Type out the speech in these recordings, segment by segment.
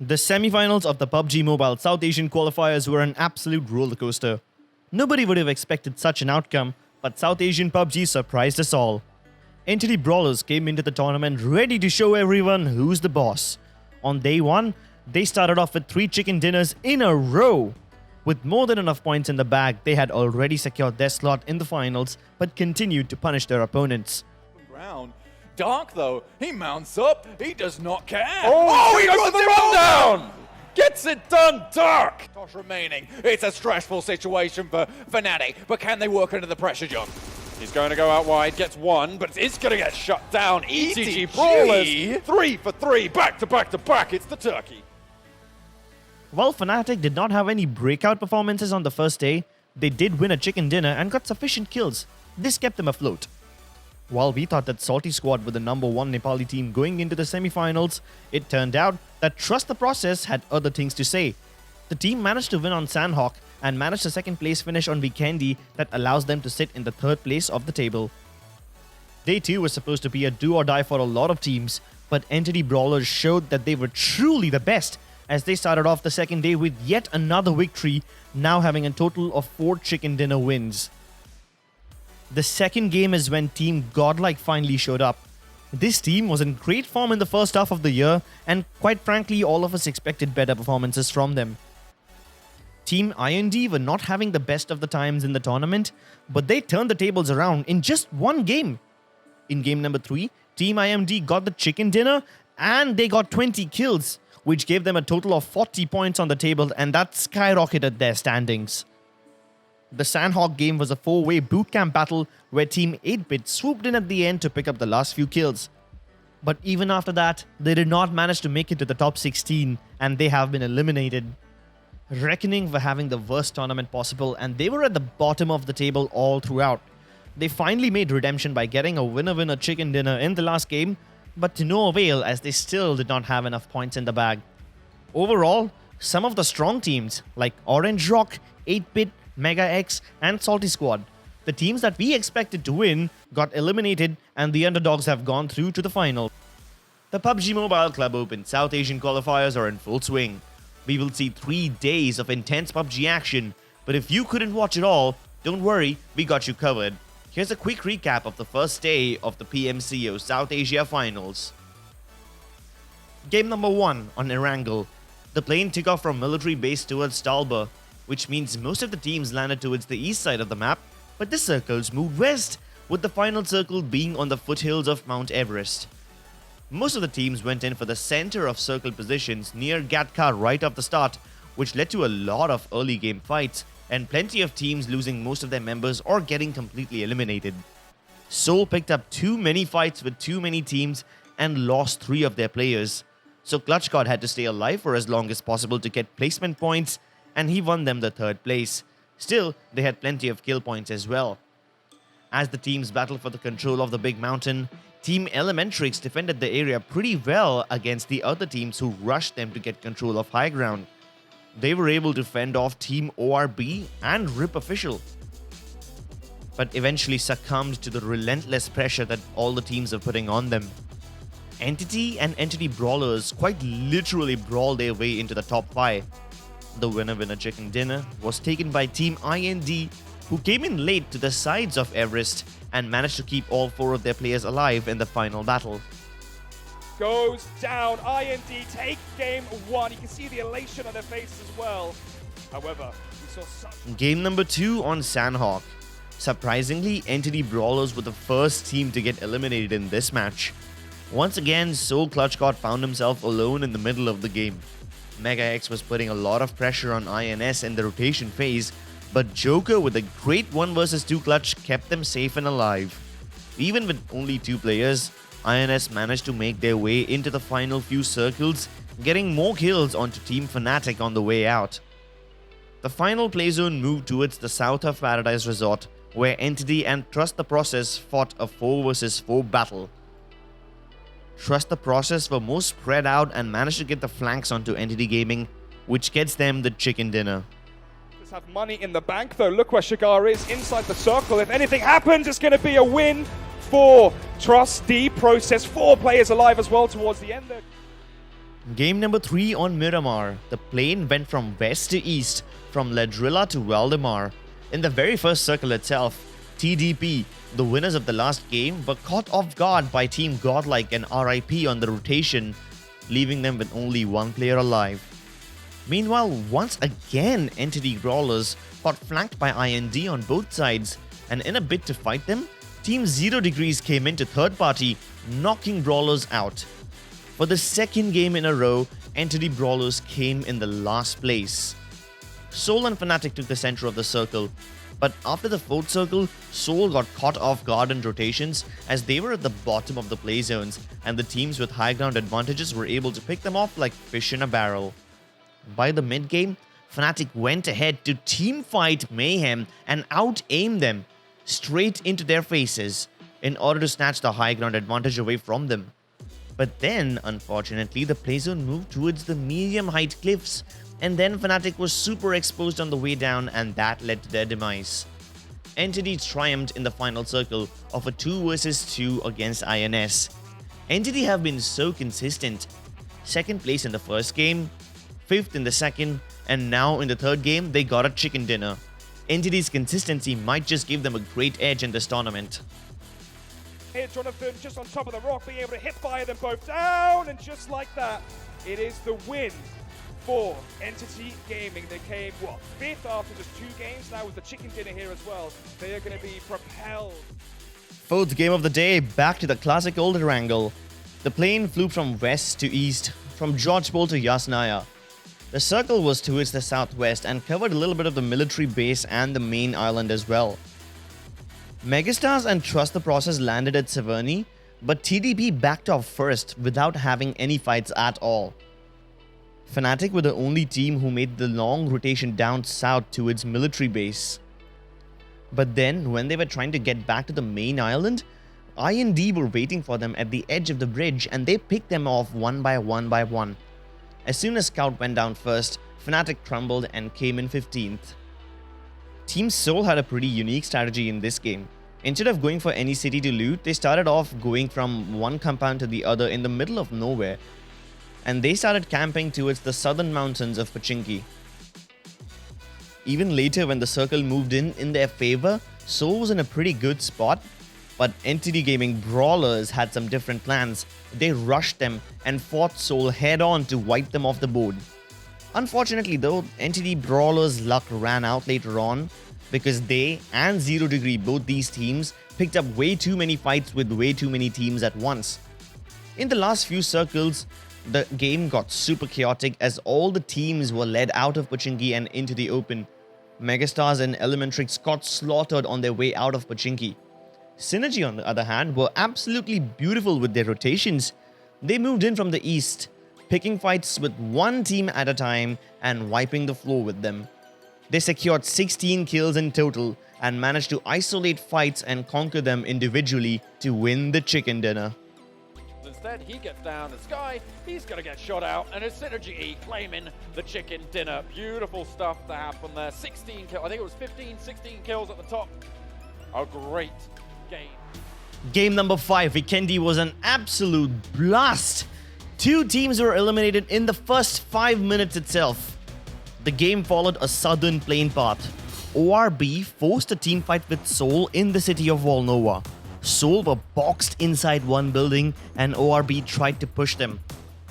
The semi-finals of the PUBG Mobile South Asian qualifiers were an absolute rollercoaster. Nobody would have expected such an outcome, but South Asian PUBG surprised us all. Entity Brawlers came into the tournament ready to show everyone who's the boss. On day 1, they started off with 3 chicken dinners in a row. With more than enough points in the bag, they had already secured their slot in the finals, but continued to punish their opponents. Ground. Dark though, he mounts up, he does not care. Oh, he goes for the rundown! Gets it done, Dark! Tosh remaining. It's a stressful situation for Fnatic, but can they work under the pressure, John? He's going to go out wide, gets one, but it's going to get shut down. ETG Brawlers, 3 for 3, back to back to back, it's the turkey. While Fnatic did not have any breakout performances on the first day, they did win a chicken dinner and got sufficient kills. This kept them afloat. While we thought that Salty Squad were the number 1 Nepali team going into the semi-finals, it turned out that Trust the Process had other things to say. The team managed to win on Sanhok and managed a second place finish on Vikendi that allows them to sit in the 3rd place of the table. Day 2 was supposed to be a do or die for a lot of teams, but Entity Brawlers showed that they were truly the best as they started off the second day with yet another victory, now having a total of 4 chicken dinner wins. The second game is when Team Godlike finally showed up. This team was in great form in the first half of the year, and quite frankly, all of us expected better performances from them. Team IND were not having the best of the times in the tournament, but they turned the tables around in just one game. In game number 3, Team IMD got the chicken dinner and they got 20 kills, which gave them a total of 40 points on the table, and that skyrocketed their standings. The Sanhok game was a 4-way bootcamp battle where Team 8-Bit swooped in at the end to pick up the last few kills. But even after that, they did not manage to make it to the top 16 and they have been eliminated. Reckoning were having the worst tournament possible and they were at the bottom of the table all throughout. They finally made redemption by getting a winner-winner chicken dinner in the last game, but to no avail as they still did not have enough points in the bag. Overall, some of the strong teams like Orange Rock, 8-Bit, Mega X and Salty Squad, the teams that we expected to win, got eliminated and the underdogs have gone through to the final. The PUBG Mobile Club Open South Asian qualifiers are in full swing. We will see 3 days of intense PUBG action, but if you couldn't watch it all, don't worry, we got you covered. Here's a quick recap of the first day of the PMCO South Asia Finals. Game number 1 on Erangel. The plane took off from military base towards Stalber, which means most of the teams landed towards the east side of the map, but the circles moved west, with the final circle being on the foothills of Mount Everest. Most of the teams went in for the center of circle positions near Gatka right off the start, which led to a lot of early game fights, and plenty of teams losing most of their members or getting completely eliminated. Seoul picked up too many fights with too many teams and lost 3 of their players, so ClutchGod had to stay alive for as long as possible to get placement points, and he won them the 3rd place. Still, they had plenty of kill points as well. As the teams battled for the control of the big mountain, Team Elementrix defended the area pretty well against the other teams who rushed them to get control of high ground. They were able to fend off Team ORB and RIP Official, but eventually succumbed to the relentless pressure that all the teams are putting on them. Entity and Entity Brawlers quite literally brawled their way into the top 5. The winner-winner chicken dinner was taken by Team IND, who came in late to the sides of Everest and managed to keep all 4 of their players alive in the final battle. Goes down. IND take game 1. You can see the elation on their face as well. However, we saw such... Game number 2 on Sanhok. Surprisingly, Entity Brawlers were the first team to get eliminated in this match. Once again, Seoul ClutchGod found himself alone in the middle of the game. Mega X was putting a lot of pressure on INS in the rotation phase, but Joker with a great 1 vs 2 clutch kept them safe and alive. Even with only 2 players, INS managed to make their way into the final few circles, getting more kills onto Team Fnatic on the way out. The final playzone moved towards the south of Paradise Resort, where Entity and Trust the Process fought a 4 vs 4 battle. Trust the Process were more spread out and managed to get the flanks onto Entity Gaming, which gets them the chicken dinner. Just have money in the bank though. Look where Shigar is inside the circle. If anything happens, it's going to be a win for Trust the Process. 4 players alive as well towards the end there. Game number 3 on Miramar. The plane went from west to east, from Ledrilla to Valdemar. In the very first circle itself, TDP, the winners of the last game, were caught off guard by Team Godlike and RIP on the rotation, leaving them with only one player alive. Meanwhile, once again, Entity Brawlers got flanked by IND on both sides, and in a bid to fight them, Team 0 Degrees came into third party, knocking Brawlers out. For the second game in a row, Entity Brawlers came in the last place. Soul and Fnatic took the center of the circle, but after the fourth circle, Soul got caught off guard in rotations as they were at the bottom of the play zones, and the teams with high ground advantages were able to pick them off like fish in a barrel. By the mid game, Fnatic went ahead to teamfight Mayhem and out-aim them straight into their faces in order to snatch the high ground advantage away from them. But then, unfortunately, the playzone moved towards the medium height cliffs, and then Fnatic was super exposed on the way down, and that led to their demise. Entity triumphed in the final circle of a 2 vs 2 against INS. Entity have been so consistent. Second place in the first game, 5th in the second, and now in the third game, they got a chicken dinner. Entity's consistency might just give them a great edge in this tournament. Here, Jonathan, just on top of the rock, being able to hit fire them both down, and just like that, it is the win for Entity Gaming. They came, 5th after just 2 games, now with the chicken dinner here as well. They are going to be propelled. Fourth game of the day, back to the classic older angle. The plane flew from west to east, from Georgepol to Yasnaya. The circle was towards the southwest and covered a little bit of the military base and the main island as well. Megastars and Trust the Process landed at Severny, but TDP backed off first without having any fights at all. Fnatic were the only team who made the long rotation down south towards military base. But then, when they were trying to get back to the main island, IND were waiting for them at the edge of the bridge, and they picked them off one by one. As soon as Scout went down first, Fnatic crumbled and came in 15th. Team Soul had a pretty unique strategy in this game. Instead of going for any city to loot, they started off going from one compound to the other in the middle of nowhere, and they started camping towards the southern mountains of Pochinki. Even later, when the circle moved in their favor, Soul was in a pretty good spot, but Entity Gaming Brawlers had some different plans. They rushed them and fought Soul head-on to wipe them off the board. Unfortunately though, Entity Brawlers' luck ran out later on because they and 0 Degree, both these teams, picked up way too many fights with way too many teams at once. In the last few circles, the game got super chaotic as all the teams were led out of Pochinki and into the open. Megastars and Elementrix got slaughtered on their way out of Pochinki. Synergy, on the other hand, were absolutely beautiful with their rotations. They moved in from the east, picking fights with one team at a time and wiping the floor with them. They secured 16 kills in total and managed to isolate fights and conquer them individually to win the chicken dinner. Instead, he gets down to Sky, he's going to get shot out, and it's Synergy E claiming the chicken dinner. Beautiful stuff to happen there. 16 kills, I think it was 15, 16 kills at the top. A great game. Game number 5, Vikendi, was an absolute blast. 2 teams were eliminated in the first 5 minutes itself. The game followed a southern plane path. ORB forced a team fight with Soul in the city of Volnova. Soul were boxed inside one building and ORB tried to push them.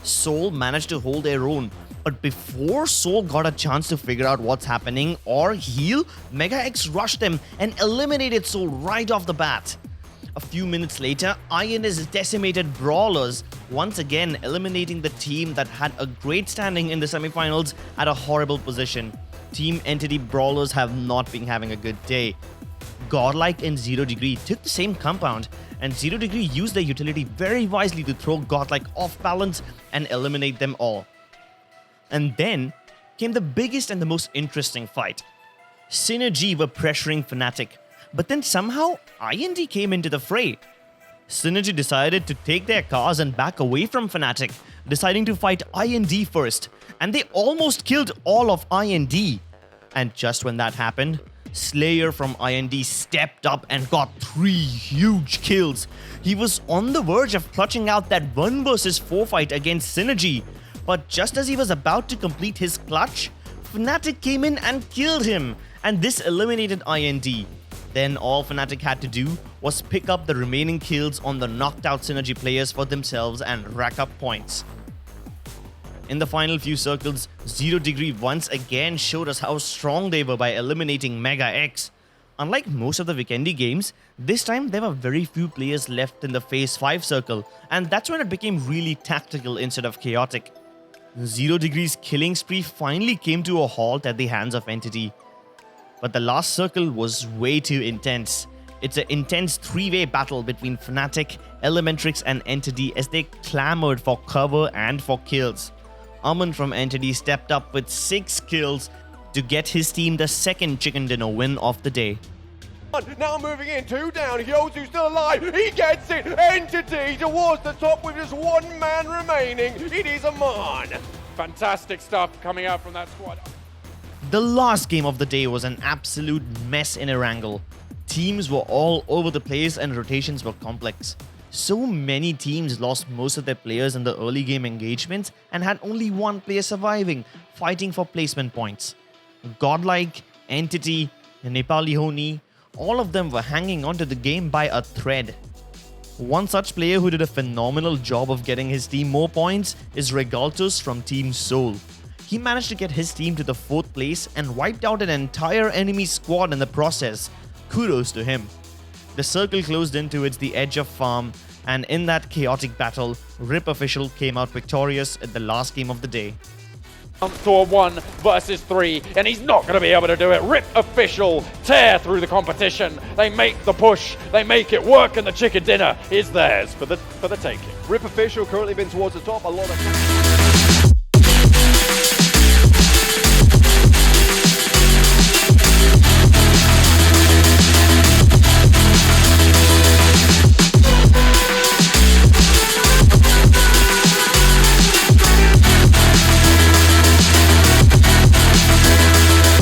Soul managed to hold their own, but before Soul got a chance to figure out what's happening or heal, Mega X rushed them and eliminated Soul right off the bat. A few minutes later, INS decimated Brawlers, once again eliminating the team that had a great standing in the semifinals at a horrible position. Team Entity Brawlers have not been having a good day. Godlike and 0 Degree took the same compound, and 0 Degree used their utility very wisely to throw Godlike off balance and eliminate them all. And then came the biggest and the most interesting fight. Synergy were pressuring Fnatic, but then somehow IND came into the fray. Synergy decided to take their cars and back away from Fnatic, deciding to fight IND first, and they almost killed all of IND. And just when that happened, Slayer from IND stepped up and got 3 huge kills. He was on the verge of clutching out that 1 vs 4 fight against Synergy, but just as he was about to complete his clutch, Fnatic came in and killed him, and this eliminated IND. Then all Fnatic had to do was pick up the remaining kills on the knocked out Synergy players for themselves and rack up points. In the final few circles, 0 Degree once again showed us how strong they were by eliminating Mega X. Unlike most of the Vikendi games, this time there were very few players left in the phase 5 circle, and that's when it became really tactical instead of chaotic. 0 Degree's killing spree finally came to a halt at the hands of Entity. But the last circle was way too intense. It's an intense 3-way battle between Fnatic, Elementrix and Entity as they clamored for cover and for kills. Aman from Entity stepped up with 6 kills to get his team the second chicken dinner win of the day. Now moving in, 2 down, Yozu's still alive, he gets it, Entity towards the top with just 1 man remaining, it is Aman. Fantastic stuff coming out from that squad. The last game of the day was an absolute mess in Erangel. Teams were all over the place and rotations were complex. So many teams lost most of their players in the early game engagements and had only 1 player surviving, fighting for placement points. Godlike, Entity, Nepali Honi, all of them were hanging onto the game by a thread. One such player who did a phenomenal job of getting his team more points is Regaltos from Team Seoul. He managed to get his team to the 4th place and wiped out an entire enemy squad in the process. Kudos to him. The circle closed in towards the edge of farm, and in that chaotic battle, RIP Official came out victorious at the last game of the day. To a 1 versus 3, and he's not going to be able to do it. RIP Official tear through the competition. They make the push, they make it work, and the chicken dinner is theirs for the taking. RIP Official currently been towards the top, a lot of